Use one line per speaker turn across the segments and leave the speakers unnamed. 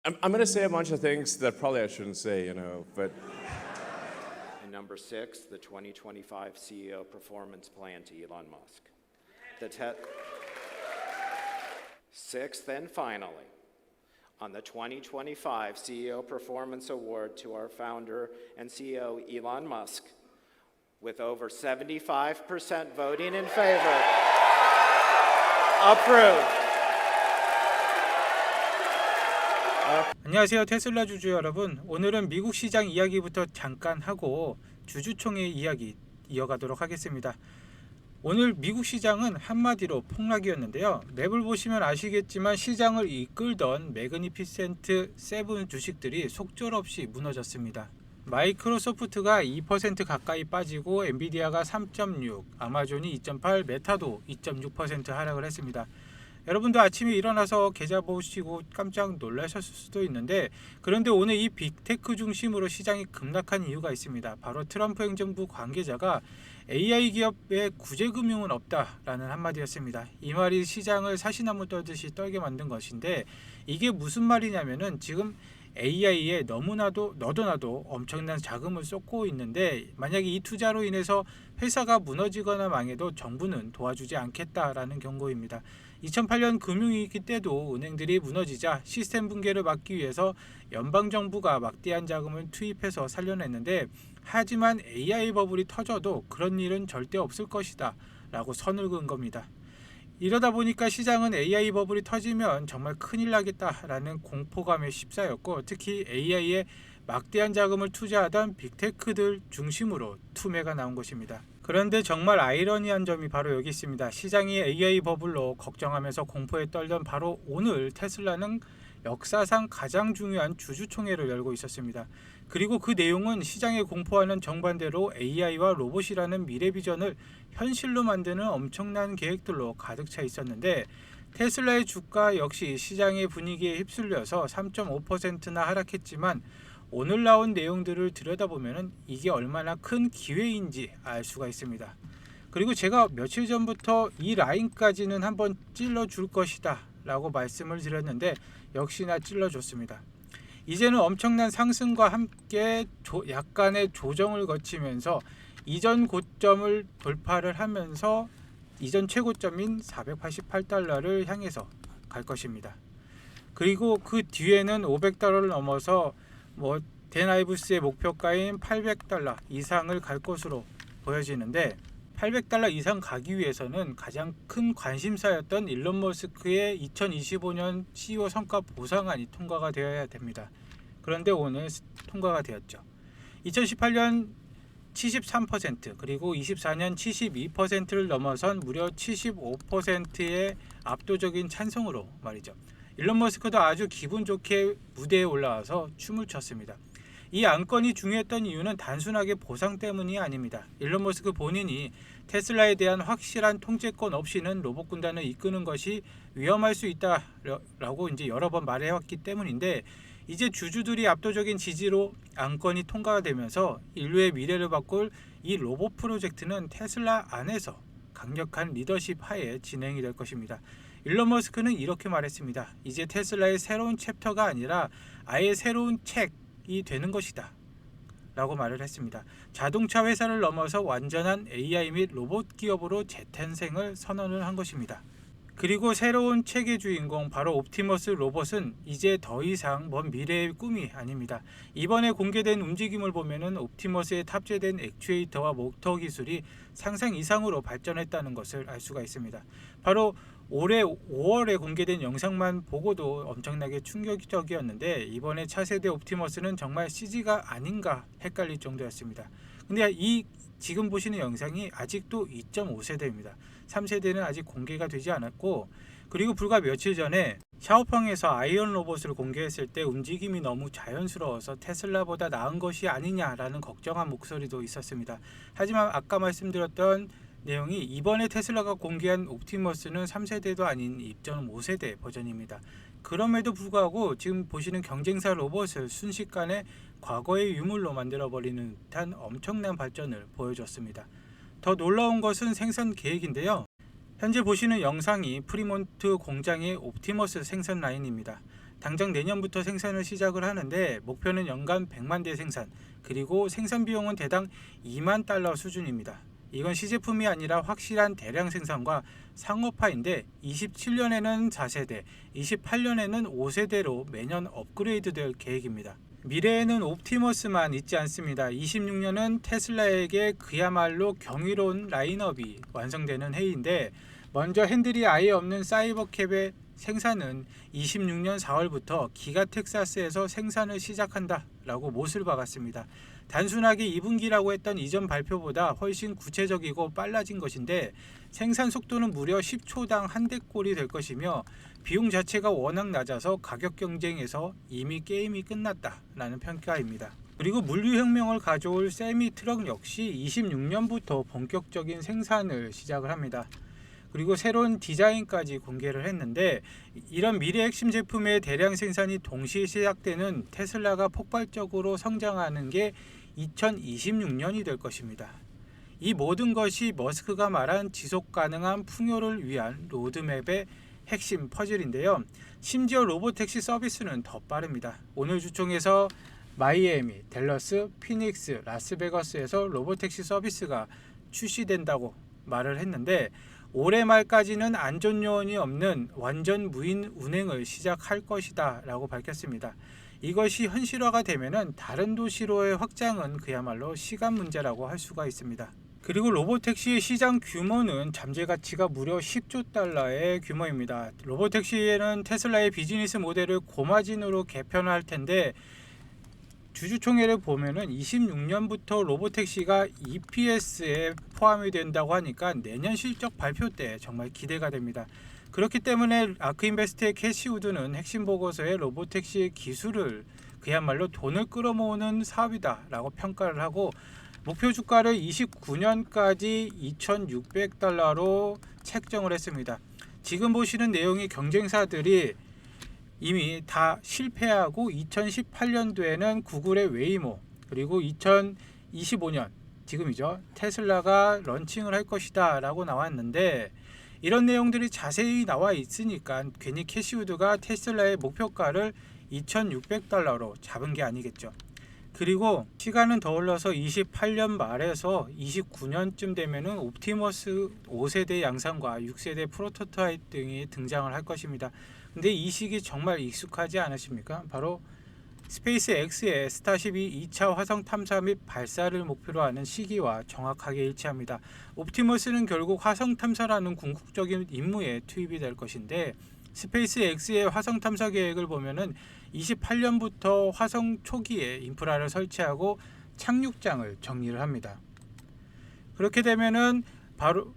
I'm going to say a bunch of things that probably I shouldn't say, but
And number 6, the 2025 CEO Performance Plan to Elon Musk. Sixth and finally, on the 2025 CEO Performance Award to our founder and CEO Elon Musk, with over 75% voting in favor, approved.
안녕하세요, 테슬라 주주 여러분. 오늘은 미국 시장 이야기부터 잠깐 하고 주주총회 이야기 이어가도록 하겠습니다. 오늘 미국 시장은 한마디로 폭락이었는데요. 맵을 보시면 아시겠지만 시장을 이끌던 매그니피센트 7 주식들이 속절없이 무너졌습니다. 마이크로소프트가 2% 가까이 빠지고 엔비디아가 3.6, 아마존이 2.8, 메타도 2.6% 하락을 했습니다. 여러분도 아침에 일어나서 계좌 보시고 깜짝 놀라셨을 수도 있는데, 그런데 오늘 이 빅테크 중심으로 시장이 급락한 이유가 있습니다. 바로 트럼프 행정부 관계자가 AI 기업에 구제금융은 없다라는 한마디였습니다. 이 말이 시장을 사시나무 떨듯이 떨게 만든 것인데, 이게 무슨 말이냐면은 지금 AI에 너무나도 너도 나도 엄청난 자금을 쏟고 있는데, 만약에 이 투자로 인해서 회사가 무너지거나 망해도 정부는 도와주지 않겠다라는 경고입니다. 2008년 금융위기 때도 은행들이 무너지자 시스템 붕괴를 막기 위해서 연방정부가 막대한 자금을 투입해서 살려냈는데, 하지만 AI 버블이 터져도 그런 일은 절대 없을 것이다 라고 선을 그은 겁니다. 이러다 보니까 시장은 AI 버블이 터지면 정말 큰일 나겠다라는 공포감에 휩싸였고, 특히 AI에 막대한 자금을 투자하던 빅테크들 중심으로 투매가 나온 것입니다. 그런데 정말 아이러니한 점이 바로 여기 있습니다. 시장이 AI 버블로 걱정하면서 공포에 떨던 바로 오늘 테슬라는 역사상 가장 중요한 주주총회를 열고 있었습니다. 그리고 그 내용은 시장의 공포와는 정반대로 AI와 로봇이라는 미래 비전을 현실로 만드는 엄청난 계획들로 가득 차 있었는데, 테슬라의 주가 역시 시장의 분위기에 휩쓸려서 3.5%나 하락했지만, 오늘 나온 내용들을 들여다보면 이게 얼마나 큰 기회인지 알 수가 있습니다. 그리고 제가 며칠 전부터 이 라인까지는 한번 찔러줄 것이다 라고 말씀을 드렸는데, 역시나 찔러줬습니다. 이제는 엄청난 상승과 함께 약간의 조정을 거치면서 이전 고점을 돌파를 하면서 이전 최고점인 488달러를 향해서 갈 것입니다. 그리고 그 뒤에는 500달러를 넘어서 댄 아이브스의 목표가인 800달러 이상을 갈 것으로 보여지는데, 800달러 이상 가기 위해서는 가장 큰 관심사였던 일론 머스크의 2025년 CEO 성과 보상안이 통과가 되어야 됩니다. 그런데 오늘 통과가 되었죠. 2018년 73% 그리고 24년 72%를 넘어선 무려 75%의 압도적인 찬성으로 말이죠. 일론 머스크도 아주 기분 좋게 무대에 올라와서 춤을 췄습니다. 이 안건이 중요했던 이유는 단순하게 보상 때문이 아닙니다. 일론 머스크 본인이 테슬라에 대한 확실한 통제권 없이는 로봇 군단을 이끄는 것이 위험할 수 있다라고 이제 여러 번 말해왔기 때문인데, 이제 주주들이 압도적인 지지로 안건이 통과가 되면서 인류의 미래를 바꿀 이 로봇 프로젝트는 테슬라 안에서 강력한 리더십 하에 진행이 될 것입니다. 일론 머스크는 이렇게 말했습니다. 이제 테슬라의 새로운 챕터가 아니라 아예 새로운 책이 되는 것이다 라고 말을 했습니다. 자동차 회사를 넘어서 완전한 AI 및 로봇 기업으로 재탄생을 선언을 한 것입니다. 그리고 새로운 책의 주인공 바로 옵티머스 로봇은 이제 더 이상 먼 미래의 꿈이 아닙니다. 이번에 공개된 움직임을 보면은 옵티머스에 탑재된 액추에이터와 모터 기술이 상상 이상으로 발전했다는 것을 알 수가 있습니다. 바로 올해 5월에 공개된 영상만 보고도 엄청나게 충격적이었는데, 이번에 차세대 옵티머스는 정말 CG가 아닌가 헷갈릴 정도였습니다. 근데 이 지금 보시는 영상이 아직도 2.5세대입니다. 3세대는 아직 공개가 되지 않았고, 그리고 불과 며칠 전에 샤오펑에서 아이언 로봇을 공개했을 때 움직임이 너무 자연스러워서 테슬라보다 나은 것이 아니냐라는 걱정한 목소리도 있었습니다. 하지만 아까 말씀드렸던 내용이 이번에 테슬라가 공개한 옵티머스는 3세대도 아닌 2.5세대 버전입니다. 그럼에도 불구하고 지금 보시는 경쟁사 로봇을 순식간에 과거의 유물로 만들어버리는 듯한 엄청난 발전을 보여줬습니다. 더 놀라운 것은 생산 계획인데요. 현재 보시는 영상이 프리몬트 공장의 옵티머스 생산 라인입니다. 당장 내년부터 생산을 시작을 하는데 목표는 연간 100만 대 생산, 그리고 생산 비용은 대당 $2만 수준입니다. 이건 시제품이 아니라 확실한 대량 생산과 상업화인데 27년에는 4세대, 28년에는 5세대로 매년 업그레이드 될 계획입니다. 미래에는 옵티머스만 있지 않습니다. 26년은 테슬라에게 그야말로 경이로운 라인업이 완성되는 해인데, 먼저 핸들이 아예 없는 사이버캡의 생산은 26년 4월부터 기가 텍사스에서 생산을 시작한다 라고 못을 박았습니다. 단순하게 2분기라고 했던 이전 발표보다 훨씬 구체적이고 빨라진 것인데, 생산 속도는 무려 10초당 한 대꼴이 될 것이며 비용 자체가 워낙 낮아서 가격 경쟁에서 이미 게임이 끝났다라는 평가입니다. 그리고 물류혁명을 가져올 세미 트럭 역시 26년부터 본격적인 생산을 시작을 합니다. 그리고 새로운 디자인까지 공개를 했는데, 이런 미래 핵심 제품의 대량 생산이 동시에 시작되는 테슬라가 폭발적으로 성장하는 게 2026년이 될 것입니다. 이 모든 것이 머스크가 말한 지속 가능한 풍요를 위한 로드맵의 핵심 퍼즐인데요. 심지어 로보택시 서비스는 더 빠릅니다. 오늘 주총에서 마이애미, 댈러스, 피닉스, 라스베가스에서 로보택시 서비스가 출시된다고 말을 했는데, 올해 말까지는 안전요원이 없는 완전 무인 운행을 시작할 것이다 라고 밝혔습니다. 이것이 현실화가 되면은 다른 도시로의 확장은 그야말로 시간 문제라고 할 수가 있습니다. 그리고 로보택시의 시장 규모는 잠재 가치가 무려 10조 달러의 규모입니다. 로보택시에는 테슬라의 비즈니스 모델을 고마진으로 개편할 텐데, 주주총회를 보면은 26년부터 로보택시가 EPS에 포함이 된다고 하니까 내년 실적 발표 때 정말 기대가 됩니다. 그렇기 때문에 아크인베스트의 캐시 우드는 핵심 보고서에 로보택시의 기술을 그야말로 돈을 끌어모으는 사업이다 라고 평가를 하고, 목표 주가를 29년까지 2,600달러로 책정을 했습니다. 지금 보시는 내용이 경쟁사들이 이미 다 실패하고 2018년도에는 구글의 웨이모, 그리고 2025년 지금이죠, 테슬라가 런칭을 할 것이다 라고 나왔는데, 이런 내용들이 자세히 나와 있으니까 괜히 캐시우드가 테슬라의 목표가를 2,600달러로 잡은 게 아니겠죠. 그리고 시간은 더 흘러서 28년 말에서 29년쯤 되면은 옵티머스 5세대 양산과 6세대 프로토타입 등이 등장을 할 것입니다. 근데 이 시기 정말 익숙하지 않으십니까? 바로 스페이스 X의 스타쉽이 2차 화성 탐사 및 발사를 목표로 하는 시기와 정확하게 일치합니다. 옵티머스는 결국 화성 탐사라는 궁극적인 임무에 투입이 될 것인데, 스페이스 X의 화성 탐사 계획을 보면은 28년부터 화성 초기에 인프라를 설치하고 착륙장을 정리를 합니다. 그렇게 되면은 바로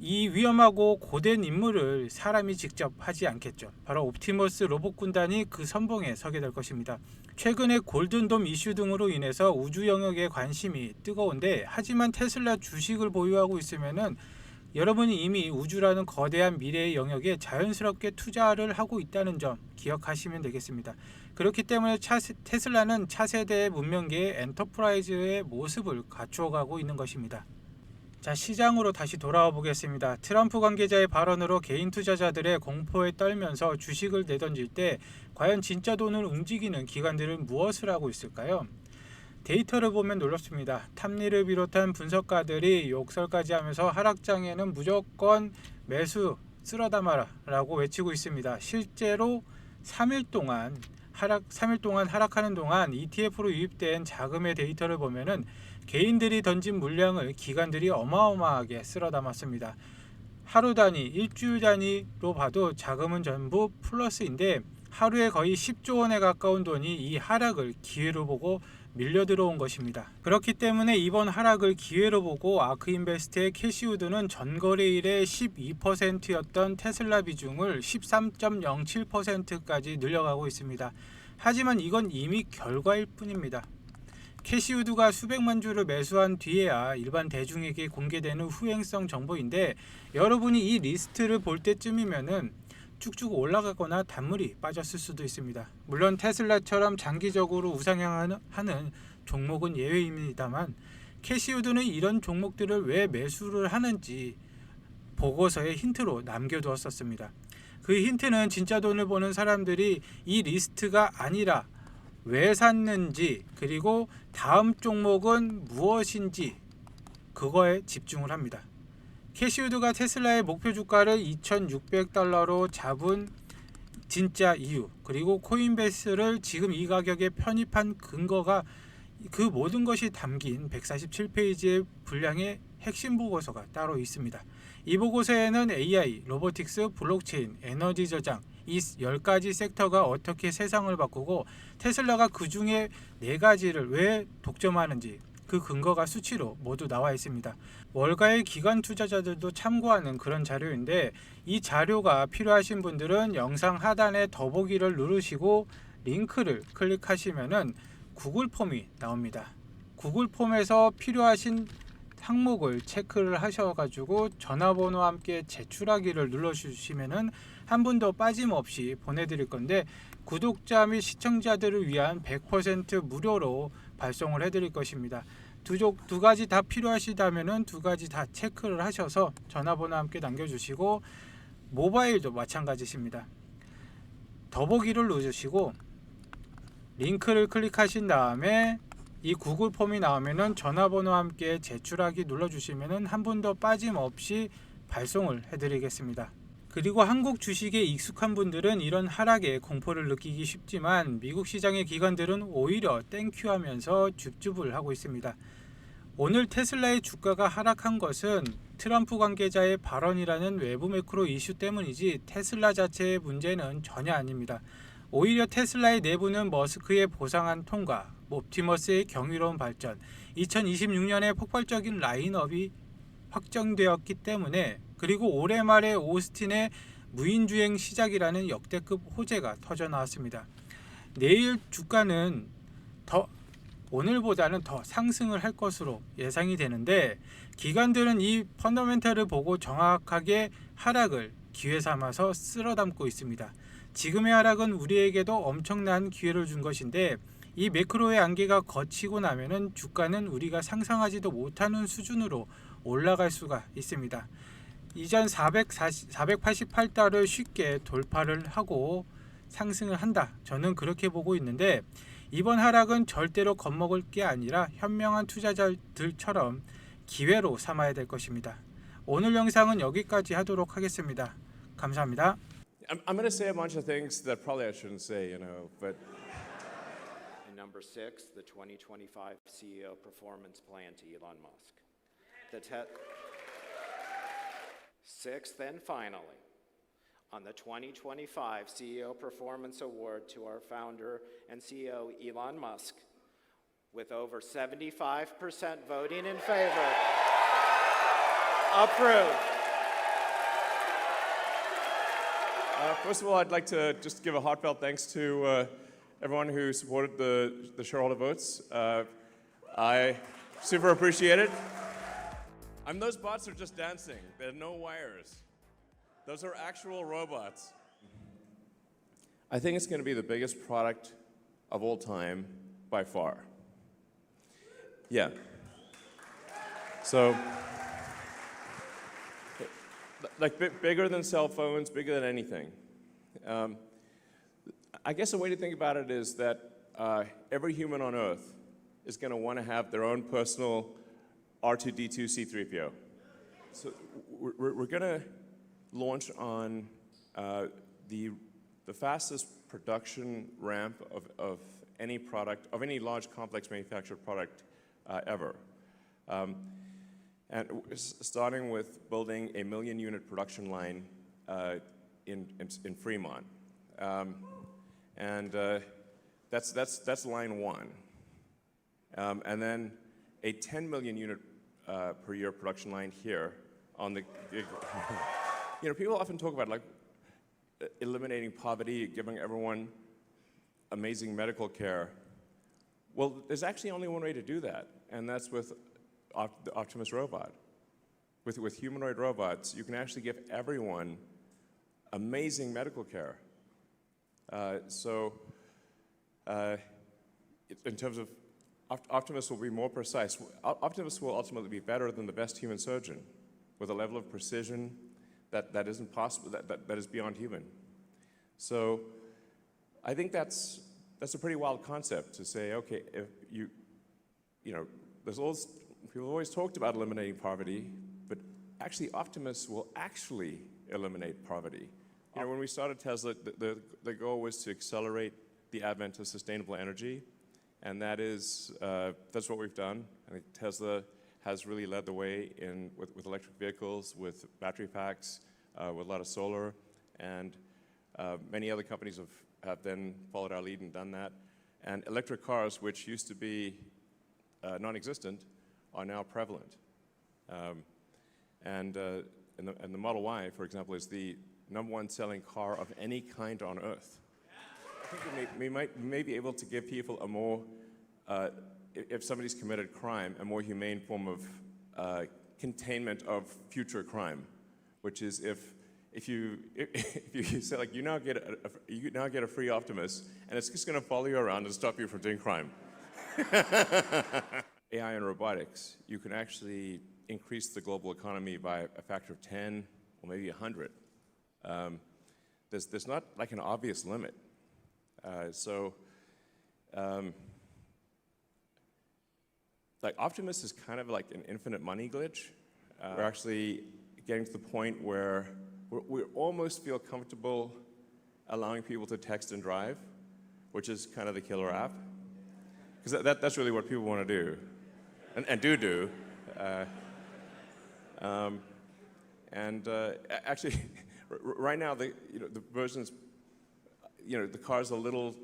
이 위험하고 고된 임무를 사람이 직접 하지 않겠죠. 바로 옵티머스 로봇 군단이 그 선봉에 서게 될 것입니다. 최근에 골든돔 이슈 등으로 인해서 우주 영역에 관심이 뜨거운데, 하지만 테슬라 주식을 보유하고 있으면은 여러분이 이미 우주라는 거대한 미래의 영역에 자연스럽게 투자를 하고 있다는 점 기억하시면 되겠습니다. 그렇기 때문에 테슬라는 차세대 문명계의 엔터프라이즈의 모습을 갖추어가고 있는 것입니다. 자, 시장으로 다시 돌아와 보겠습니다. 트럼프 관계자의 발언으로 개인 투자자들의 공포에 떨면서 주식을 내던질 때 과연 진짜 돈을 움직이는 기관들은 무엇을 하고 있을까요? 데이터를 보면 놀랍습니다. 탐리를 비롯한 분석가들이 욕설까지 하면서 하락장에는 무조건 매수 쓸어담아라 라고 외치고 있습니다. 실제로 3일 동안 하락하는 동안 ETF로 유입된 자금의 데이터를 보면은 개인들이 던진 물량을 기관들이 어마어마하게 쓸어담았습니다. 하루 단위, 일주일 단위로 봐도 자금은 전부 플러스인데, 하루에 거의 10조 원에 가까운 돈이 이 하락을 기회로 보고 밀려 들어온 것입니다. 그렇기 때문에 이번 하락을 기회로 보고 아크인베스트의 캐시우드는 전거래일에 12%였던 테슬라 비중을 13.07%까지 늘려가고 있습니다. 하지만 이건 이미 결과일 뿐입니다. 캐시우드가 수백만 주를 매수한 뒤에야 일반 대중에게 공개되는 후행성 정보인데, 여러분이 이 리스트를 볼 때쯤이면은 쭉쭉 올라가거나 단물이 빠졌을 수도 있습니다. 물론 테슬라처럼 장기적으로 우상향하는 종목은 예외입니다만, 캐시우드는 이런 종목들을 왜 매수를 하는지 보고서에 힌트로 남겨두었었습니다. 그 힌트는 진짜 돈을 버는 사람들이 이 리스트가 아니라 왜 샀는지 그리고 다음 종목은 무엇인지 그거에 집중을 합니다. 캐시우드가 테슬라의 목표 주가를 2,600달러로 잡은 진짜 이유, 그리고 코인베이스를 지금 이 가격에 편입한 근거가 그 모든 것이 담긴 147페이지의 분량의 핵심 보고서가 따로 있습니다. 이 보고서에는 AI, 로보틱스, 블록체인, 에너지 저장 이 10가지 섹터가 어떻게 세상을 바꾸고 테슬라가 그 중에 4가지를 왜 독점하는지 그 근거가 수치로 모두 나와 있습니다. 월가의 기관 투자자들도 참고하는 그런 자료인데 이 자료가 필요하신 분들은 영상 하단에 더보기를 누르시고 링크를 클릭하시면은 구글 폼이 나옵니다. 구글 폼에서 필요하신 항목을 체크를 하셔가지고 전화번호와 함께 제출하기를 눌러주시면은 한 분도 빠짐없이 보내드릴 건데 구독자 및 시청자들을 위한 100% 무료로 발송을 해드릴 것입니다. 두 가지 다 필요하시다면은 2가지 다 체크를 하셔서 전화번호 함께 남겨주시고 모바일도 마찬가지십니다. 더보기를 누르시고 링크를 클릭하신 다음에 이 구글 폼이 나오면은 전화번호와 함께 제출하기 눌러주시면은 한 분도 빠짐없이 발송을 해드리겠습니다. 그리고 한국 주식에 익숙한 분들은 이런 하락에 공포를 느끼기 쉽지만 미국 시장의 기관들은 오히려 땡큐하면서 줍줍을 하고 있습니다. 오늘 테슬라의 주가가 하락한 것은 트럼프 관계자의 발언이라는 외부 매크로 이슈 때문이지 테슬라 자체의 문제는 전혀 아닙니다. 오히려 테슬라의 내부는 머스크의 보상한 통과, 옵티머스의 경이로운 발전, 2026년에 폭발적인 라인업이 확정되었기 때문에 그리고 올해 말에 오스틴의 무인주행 시작이라는 역대급 호재가 터져 나왔습니다. 내일 주가는 오늘보다는 더 상승을 할 것으로 예상이 되는데 기관들은 이 펀더멘털을 보고 정확하게 하락을 기회 삼아서 쓸어 담고 있습니다. 지금의 하락은 우리에게도 엄청난 기회를 준 것인데 이 매크로의 안개가 걷히고 나면은 주가는 우리가 상상하지도 못하는 수준으로 올라갈 수가 있습니다. 이전 488달러를 쉽게 돌파를 하고 상승을 한다. 저는 그렇게 보고 있는데 이번 하락은 절대로 겁먹을 게 아니라 현명한 투자자들처럼 기회로 삼아야 될 것입니다. 오늘 영상은 여기까지 하도록 하겠습니다. 감사합니다.
I'm going to say a bunch of things that probably I shouldn't say, but
And number 6, the 2025 CEO performance plan to Elon Musk. Sixth and finally, on the 2025 CEO Performance Award to our founder and CEO Elon Musk, with over 75% voting in favor, approved.
first of all, I'd like to just give a heartfelt thanks to everyone who supported the shareholder votes. I super appreciate it. And those bots are just dancing. There are no wires. Those are actual robots. I think it's going to be the biggest product of all time by far. Yeah. So, like bigger than cell phones, bigger than anything. I guess a way to think about it is that every human on Earth is going to want to have their own personal R2D2 C3PO. So we're going to launch on the fastest production ramp of any product, of any large complex manufactured product ever. And starting with building a 1 million unit production line in Fremont. That's line one. And then a 10 million unit per year production line here on the, people often talk about like eliminating poverty, giving everyone amazing medical care. Well, there's actually only one way to do that, and that's with the Optimus robot. With humanoid robots, you can actually give everyone amazing medical care. In terms of Optimus will be more precise. Optimus will ultimately be better than the best human surgeon with a level of precision that isn't possible, that is beyond human. So I think that's a pretty wild concept to say, okay, if you know, people always talked about eliminating poverty, but actually Optimus will actually eliminate poverty. You know, when we started Tesla, the goal was to accelerate the advent of sustainable energy, and that's what we've done. I think Tesla has really led the way with electric vehicles, with battery packs, with a lot of solar, and many other companies have then followed our lead and done that. And electric cars, which used to be non-existent, are now prevalent. And the Model Y, for example, is the #1 selling car of any kind on Earth. I think we may be able to give people a more, if somebody's committed crime, a more humane form of containment of future crime, which is if you say, like, you now get a free Optimus, and it's just going to follow you around and stop you from doing crime. AI and robotics, you can actually increase the global economy by a factor of 10 or maybe 100. There's not like an obvious limit. Like Optimus is kind of like an infinite money glitch. We're actually getting to the point where we almost feel comfortable allowing people to text and drive, which is kind of the killer app. Because that's really what people want to do, and do. Actually, right now, the versions, the car's a little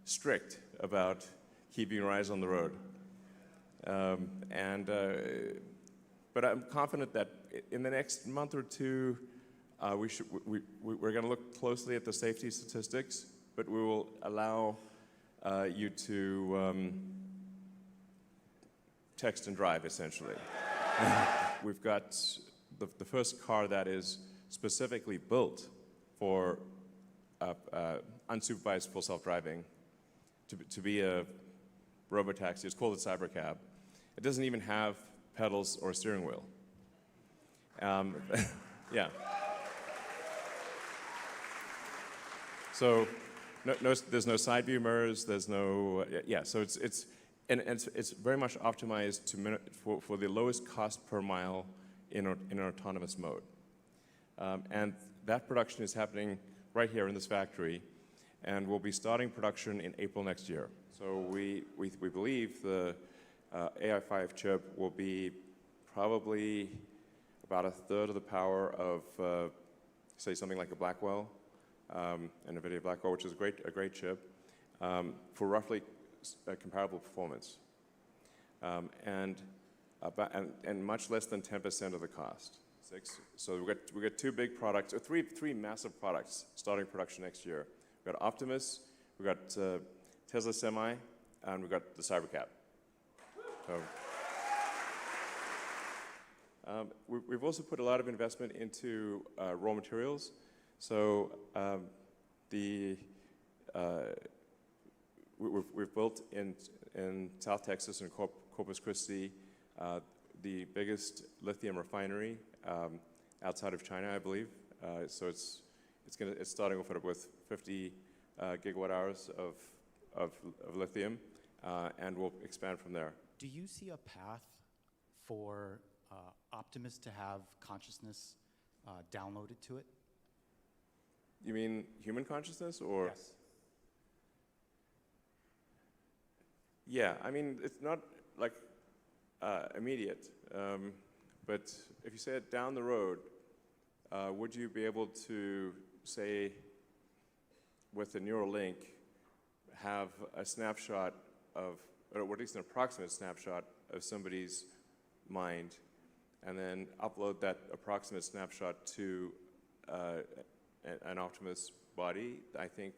strict about keeping your eyes on the road. But I'm confident that in the next month or two, we're going to look closely at the safety statistics, but we will allow you to text and drive, essentially. We've got the first car that is specifically built for unsupervised full self-driving to be a robotaxi. It's called a Cybercab. It doesn't even have pedals or a steering wheel. Yeah. So there's no side view mirrors. There's no So it's very much optimized for the lowest cost per mile in an autonomous mode. And that production is happening right here in this factory, and we'll be starting production in April next year. So we believe the AI5 chip will be probably about a third of the power of, say, something like a Blackwell, an NVIDIA Blackwell, which is a great chip, for roughly comparable performance, and much less than 10% of the cost. So we got two big products, or three massive products starting production next year. We got Optimus, we got Tesla Semi, and we got the Cybercab. So, we've also put a lot of investment into raw materials. So we've built in South Texas and Corpus Christi the biggest lithium refinery outside of China, I believe. So it's starting off with 50 gigawatt hours of lithium, and we'll expand from there.
Do you see a path for Optimus to have consciousness downloaded to it?
You mean human consciousness, or?
Yes.
Yeah, I mean, it's not like immediate, but if you said down the road, would you be able to, say, with the Neuralink, have a snapshot of, or at least an approximate snapshot of somebody's mind, and then upload that approximate snapshot to an Optimus body? I think